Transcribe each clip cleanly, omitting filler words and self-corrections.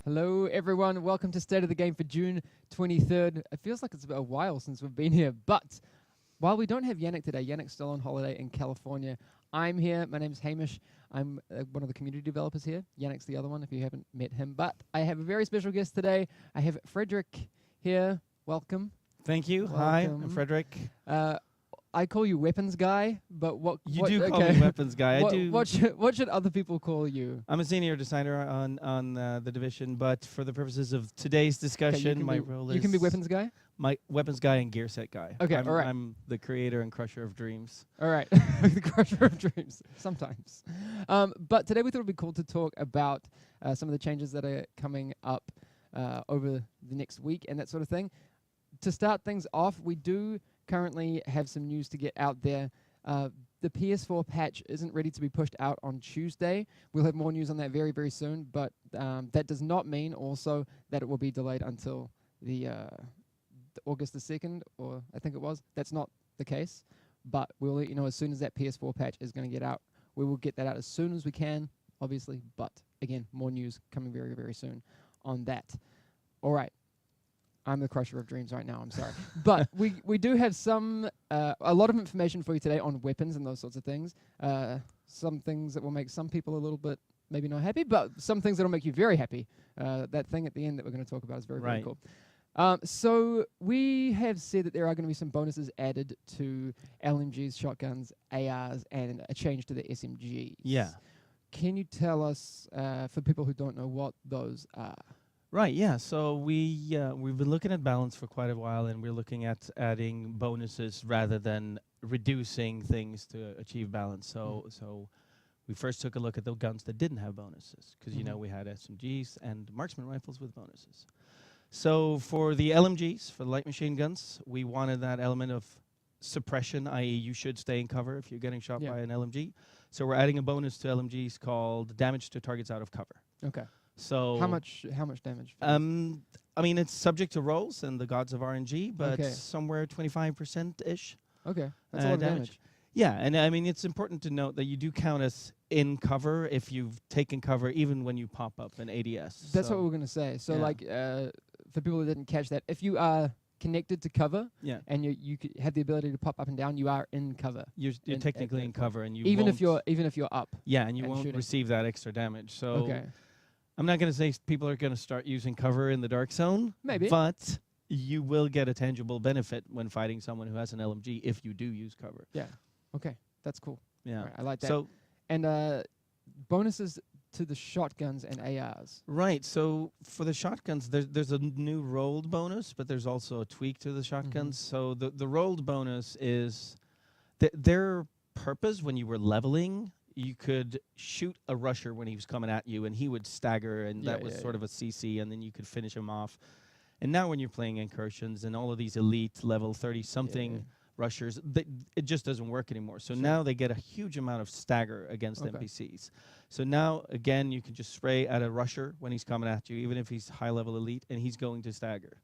Hello, everyone. Welcome to State of the Game for June 23rd. It feels like it's been a while since we've been here, but while we don't have Yannick today, Yannick's still on holiday in California. I'm here. My name's Hamish. I'm one of the community developers here. Yannick's the other one, if you haven't met him. But I have a very special guest today. I have Frederick here. Welcome. Thank you. Hi, I'm Frederick. I call you weapons guy, but what You do call me weapons guy. what, I do. What should other people call you? I'm a senior designer on the division, but for the purposes of today's discussion, my role is you can be weapons guy. My weapons guy and gear set guy. Okay, all right. I'm the creator and crusher of dreams. All right, the crusher of dreams. Sometimes, but today we thought it'd be cool to talk about some of the changes that are coming up over the next week and that sort of thing. To start things off, we do currently have some news to get out there. The PS4 patch isn't ready to be pushed out on Tuesday. We'll have more news on that very, very soon, but that does not mean also that it will be delayed until the August the 2nd, or I think it was. That's not the case, but we'll let you know as soon as that PS4 patch is going to get out. We will get that out as soon as we can, obviously, but again, more news coming very, very soon on that. All right. I'm the crusher of dreams right now, I'm sorry. But we do have a lot of information for you today on weapons and those sorts of things. Some things that will make some people a little bit maybe not happy, but some things that will make you very happy. That thing at the end that we're going to talk about is very, very cool. So we have said that there are going to be some bonuses added to LMGs, shotguns, ARs, and a change to the SMGs. Yeah. Can you tell us, for people who don't know, what those are? Right, yeah. So we've been looking at balance for quite a while, and we're looking at adding bonuses rather than reducing things to achieve balance. So we first took a look at the guns that didn't have bonuses, because you know we had SMGs and marksman rifles with bonuses. So for the LMGs, for the light machine guns, we wanted that element of suppression, i.e. you should stay in cover if you're getting shot by an LMG. So we're adding a bonus to LMGs called damage to targets out of cover. Okay. So how much damage? I mean, it's subject to rolls and the gods of RNG, but somewhere 25%-ish. Okay, that's a lot of damage. Yeah, and I mean, it's important to note that you do count as in cover if you've taken cover, even when you pop up an ADS. That's what we're going to say. So, like, for people who didn't catch that, if you are connected to cover and you have the ability to pop up and down, you are in cover. You're technically in cover, and you even if you're up. Yeah, and you won't receive that extra damage. So. Okay. I'm not going to say people are going to start using cover in the dark zone. Maybe. But you will get a tangible benefit when fighting someone who has an LMG if you do use cover. Yeah. Okay. That's cool. Yeah. Right, I like that. So, and bonuses to the shotguns and ARs. Right. So for the shotguns, there's a new rolled bonus, but there's also a tweak to the shotguns. So the rolled bonus is their purpose when you were leveling. You could shoot a rusher when he was coming at you, and he would stagger, and that was sort of a CC, and then you could finish him off. And now when you're playing incursions and all of these elite level 30-something rushers, it just doesn't work anymore. So now they get a huge amount of stagger against NPCs. So now, again, you can just spray at a rusher when he's coming at you, even if he's high-level elite, and he's going to stagger.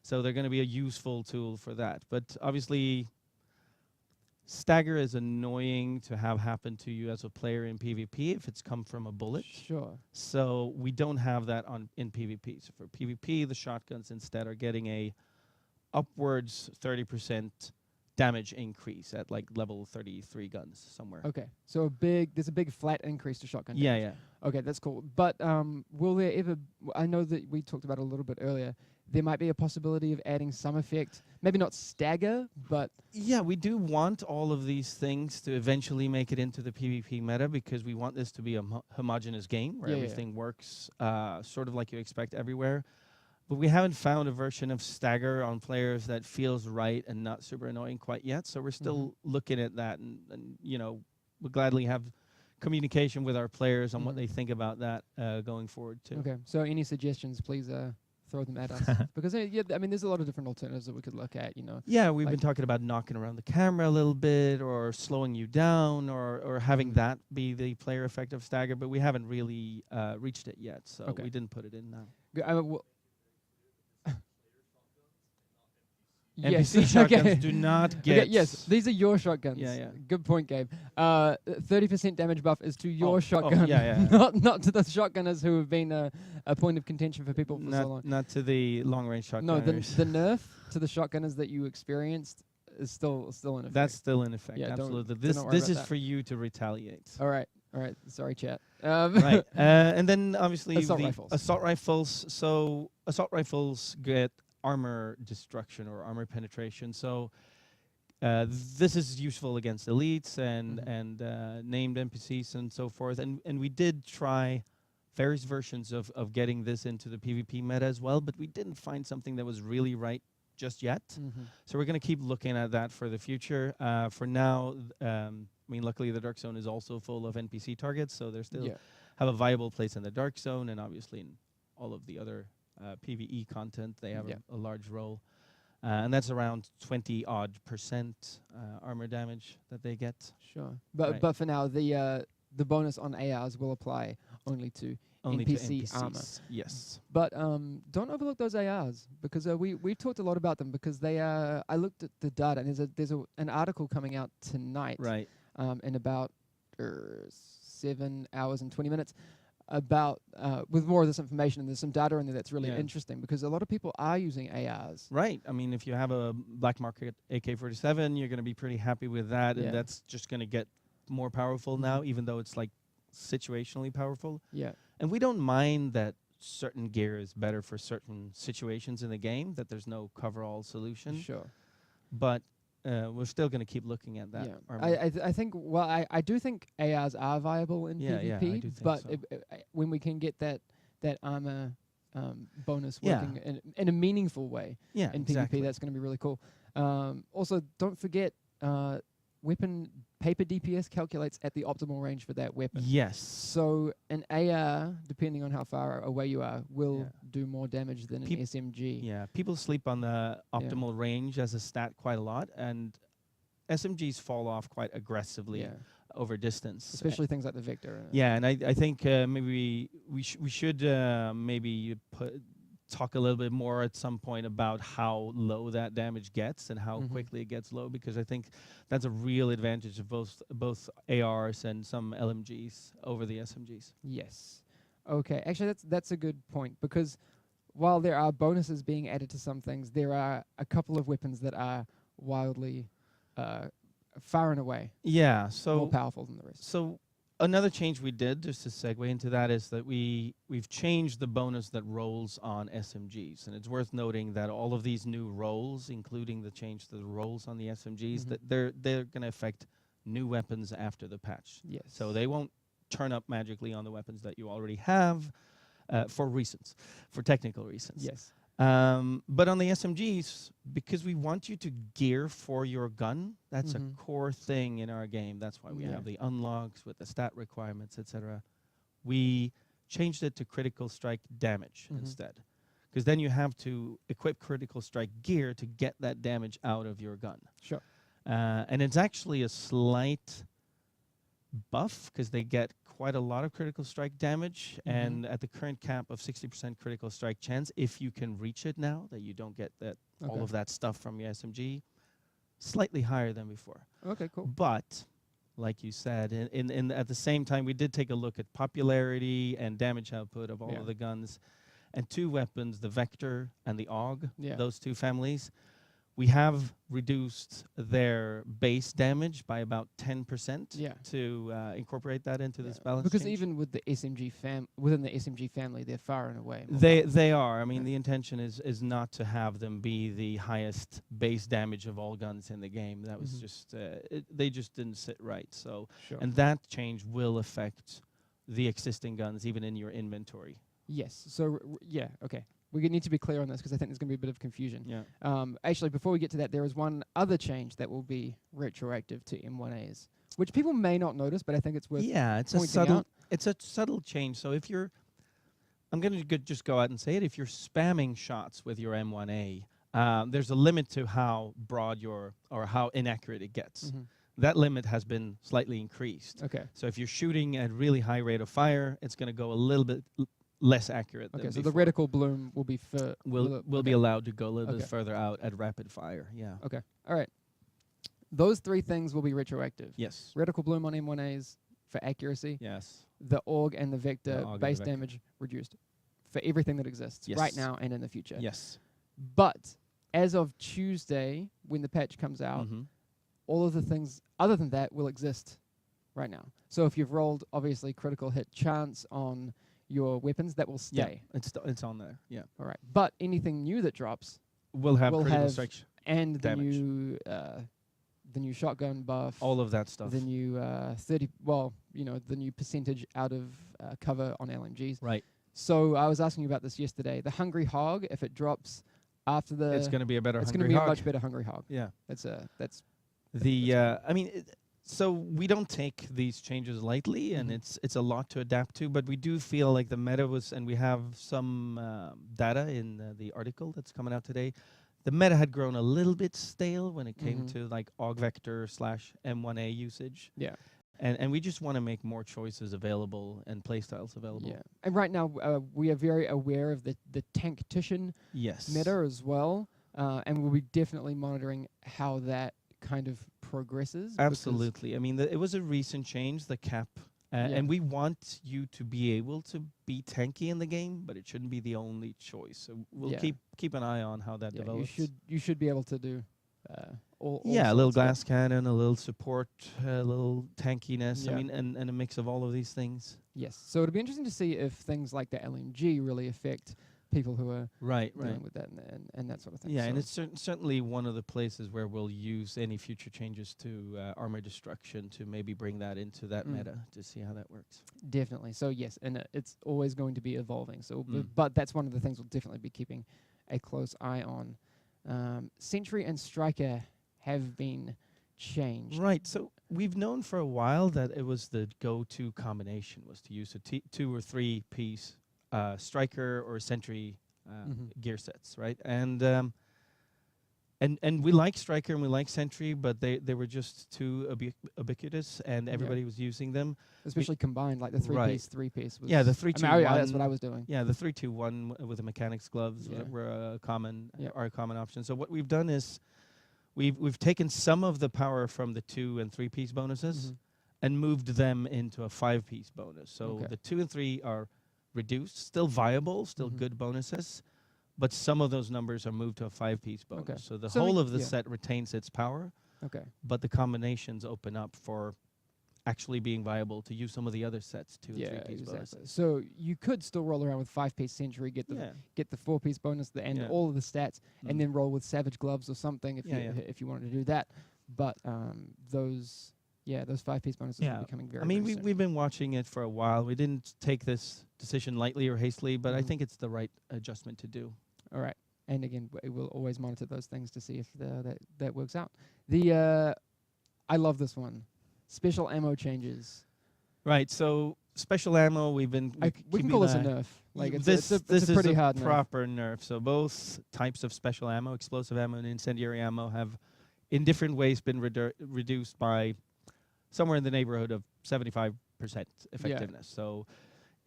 So they're going to be a useful tool for that. But obviously, stagger is annoying to have happen to you as a player in PvP if it's come from a bullet. Sure. So we don't have that in PvP. So for PvP, the shotguns instead are getting a upwards 30% damage increase at like level 33 guns somewhere. Okay. So there's a big flat increase to shotgun damage. Yeah. Okay, that's cool. But will there ever, I know that we talked about it a little bit earlier, there might be a possibility of adding some effect, maybe not stagger, but... Yeah, we do want all of these things to eventually make it into the PvP meta, because we want this to be a homogeneous game where everything works sort of like you expect everywhere. But we haven't found a version of stagger on players that feels right and not super annoying quite yet, so we're still looking at that, and you know, we'll gladly have communication with our players on what they think about that going forward too. Okay, so any suggestions, please throw them at us. Because, I mean, there's a lot of different alternatives that we could look at, you know. Yeah, we've been talking about knocking around the camera a little bit, or slowing you down, or having that be the player effect of stagger, but we haven't really reached it yet, so we didn't put it in now. Yes. NPC shotguns Okay. do not Okay, get. yes, these are your shotguns. Yeah, yeah. Good point, Gabe. 30% damage buff is to your shotgun, yeah. not to the shotgunners who have been a point of contention for people for so long. Not to the long range No, shotgunners. the nerf to the shotgunners that you experienced is still in effect. That's still in effect. Yeah, absolutely. do not worry This about is that. for you to retaliate. All right. Sorry, chat. Right. And then obviously Assault the rifles. assault rifles. So assault rifles get armor destruction or armor penetration. So this is useful against elites and named NPCs and so forth. And we did try various versions of getting this into the PvP meta as well, but we didn't find something that was really right just yet. So we're going to keep looking at that for the future. For now, I mean, luckily the Dark Zone is also full of NPC targets, so they're still have a viable place in the Dark Zone, and obviously in all of the other PvE content, they have a large role. And that's around 20% armor damage that they get. Sure. But for now, the bonus on ARs will apply only to NPC armor. Yes. But don't overlook those ARs, because we've talked a lot about them, because they are. I looked at the data, and there's an article coming out tonight. Right. In about 7 hours and 20 minutes, about with more of this information, and there's some data in there that's really interesting, because a lot of people are using ARs. Right. I mean, if you have a black market AK-47, you're going to be pretty happy with that, and that's just going to get more powerful now, even though it's like situationally powerful. Yeah. And we don't mind that certain gear is better for certain situations in the game, that there's no cover-all solution. Sure. But we're still going to keep looking at that. I think, well, I do think ARs are viable in PvP, I do think but so. when we can get that armor bonus working in a meaningful way in PvP, that's going to be really cool. Also, don't forget, weapon paper DPS calculates at the optimal range for that weapon. Yes. So an AR, depending on how far away you are, will do more damage than an SMG. Yeah, people sleep on the optimal range as a stat quite a lot, and SMGs fall off quite aggressively over distance. Especially things like the Victor. Yeah, and I think maybe we should maybe talk a little bit more at some point about how low that damage gets and how quickly it gets low, because I think that's a real advantage of both ARs and some LMGs over the SMGs. Yes. Okay. Actually, that's a good point, because while there are bonuses being added to some things, there are a couple of weapons that are wildly far and away more powerful than the rest. So another change we did, just to segue into that, is that we've changed the bonus that rolls on SMGs. And it's worth noting that all of these new rolls, including the change to the rolls on the SMGs, that they're going to affect new weapons after the patch. Yes. So they won't turn up magically on the weapons that you already have for technical reasons. Yes. But on the SMGs, because we want you to gear for your gun, that's a core thing in our game. That's why we have the unlocks with the stat requirements, etc. We changed it to critical strike damage instead, because then you have to equip critical strike gear to get that damage out of your gun. Sure. And it's actually a slight buff, because they get quite a lot of critical strike damage, and at the current cap of 60% critical strike chance, if you can reach it now, that you don't get that all of that stuff from your SMG, slightly higher than before. Okay, cool. But like you said, in at the same time, we did take a look at popularity and damage output of all of the guns, and two weapons, the Vector and the AUG, those two families. We have reduced their base damage by about 10% to incorporate that into this balance because change. even with the SMG within the SMG family, they're far and away. They are. I mean, the intention is not to have them be the highest base damage of all guns in the game. That was just they just didn't sit right. So and that change will affect the existing guns even in your inventory. Yes. So okay. We need to be clear on this, because I think there's going to be a bit of confusion. Yeah. Actually, before we get to that, there is one other change that will be retroactive to M1As, which people may not notice, but I think it's worth pointing out. It's a subtle change. So if you're, I'm going to just go out and say it, if you're spamming shots with your M1A, there's a limit to how broad or how inaccurate it gets. That limit has been slightly increased. Okay. So if you're shooting at really high rate of fire, it's going to go a little bit less accurate Okay, than so before. the reticle bloom will be for Will be allowed to go a little bit Okay. further out at rapid fire. Yeah. Okay. All right. Those three things will be retroactive. Yes. Reticle bloom on M1As for accuracy. Yes. The AUG and the vector AUG and the base vector. damage reduced for everything that exists right Yes. now and in the future. Yes. But as of Tuesday, when the patch comes out, Mm-hmm. all of the things other than that will exist right now. So if you've rolled obviously critical hit chance on your weapons, that will stay. Yeah. It's on there. Yeah. All right. But anything new that drops We'll have will critical have strike. and damage. the new shotgun buff, All of that stuff. the new 30 the new percentage out of cover on LMGs. Right. So I was asking you about this yesterday. The Hungry Hog, if it drops after the It's going to be a better it's going Hungry to be Hog. a much better Hungry Hog. Yeah. That's The I mean, so we don't take these changes lightly, and Mhm. it's a lot to adapt to. But we do feel like the meta was, and we have some data in the article that's coming out today. The meta had grown a little bit stale when it came Mhm. to like AUG vector / M1A usage, yeah. and we just want to make more choices available and playstyles available. Yeah. And right now we are very aware of the tactician Yes. meta as well, and we'll be definitely monitoring how that kind of progresses. because- Absolutely. I mean, it was a recent change, the cap, Yeah. and we want you to be able to be tanky in the game, but it shouldn't be the only choice. So we'll Yeah. keep an eye on how that Yeah, develops. you should be able to do all Yeah, a little sorts, but- glass cannon, a little support, a little tankiness. Yeah. I mean, and a mix of all of these things. Yes. So it'll be interesting to see if things like the LMG really affect people who are Right, dealing with that and that sort of thing. Yeah, and So- it's certainly one of the places where we'll use any future changes to armor destruction to maybe bring that into that Mm. meta to see how that works. Definitely. So yes, and it's always going to be evolving. So, Mm. but that's one of the things we'll definitely be keeping a close eye on. Sentry and Striker have been changed. Right. So we've known for a while that it was the go-to combination was to use a 2 or 3 piece striker or sentry Mhm. gear sets, right? And we like striker and we like sentry, but they were just too ubiquitous, and everybody was using them. Especially combined, like the Right. three piece was. Yeah, the I 3-2-1. mean, that's what I was doing. Yeah, the 3-2-1 with the mechanics gloves Yeah. were a common Yeah. are a common option. So what we've done is we've taken some of the power from the 2 and 3 piece bonuses Mhm. and moved them into a 5-piece bonus. So Okay. the 2 and 3 are reduced, still viable, still Mhm. good bonuses, but some of those numbers are moved to a 5-piece bonus. Okay. So the So whole we- of the yeah. set retains its power, Okay. but the combinations open up for actually being viable to use some of the other sets, 2 and Yeah, 3-piece exactly. bonuses. So you could still roll around with 5-piece Sentry, get the Yeah. 4-piece bonus, and Yeah. all of the stats, Mm. and then roll with Savage Gloves or something if Yeah, you yeah. if you wanted to do that. But those 5-piece bonuses Yeah. will be coming very. I mean, very soon. we've been watching it for a while. We didn't take this decision lightly or hastily, but I Mhm. think it's the right adjustment to do. All right. And again, we'll always monitor those things to see if that works out. I love this one. Special ammo changes. Right. So special ammo, we've been We can keeping call this a an eye- nerf. Like this it's this a pretty is a hard nerf. proper nerf. So both types of special ammo, explosive ammo and incendiary ammo, have in different ways been reduced by somewhere in the neighborhood of 75% effectiveness. So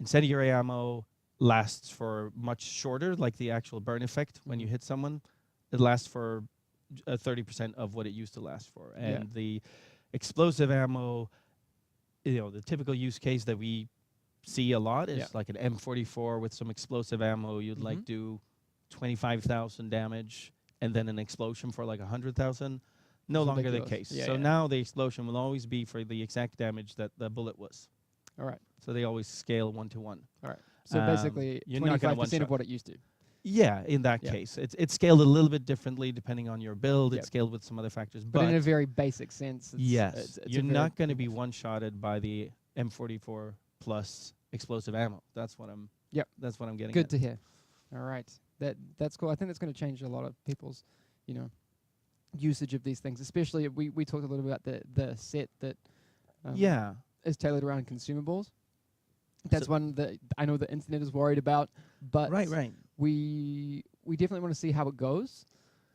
incendiary ammo lasts for much shorter, like the actual burn effect when you Mhm. hit someone. It lasts for 30% of what it used to last for. And Yeah. the explosive ammo, the typical use case that we see a lot is Yeah. like an M44 with some explosive ammo. You'd like Mhm. do 25,000 damage and then an explosion for like 100,000. No It's longer the ridiculous. case. Yeah, So yeah. now the explosion will always be for the exact damage that the bullet was. All right. So they always scale 1-to-1. All right. So Um, basically, you're not gonna 25% of one-shot. what it used to. Yeah, in that Yeah. case. It's scaled a little bit differently depending on your build. Yep. It's scaled with some other factors. But in a very basic sense, yes, it's you're a very not going to be enough. one-shotted by the M44 plus explosive ammo. That's what I'm Yep. That's what I'm getting Good at. to hear. All right. That's cool. I think that's going to change a lot of people's, usage of these things. Especially we talked a little bit about the set that Yeah. is tailored around consumables. That's So- one that I know the internet is worried about, but Right. we definitely want to see how it goes.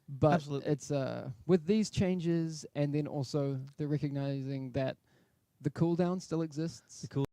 But Absolutely. it's with these changes and then also the recognizing that the cooldown still exists. The cool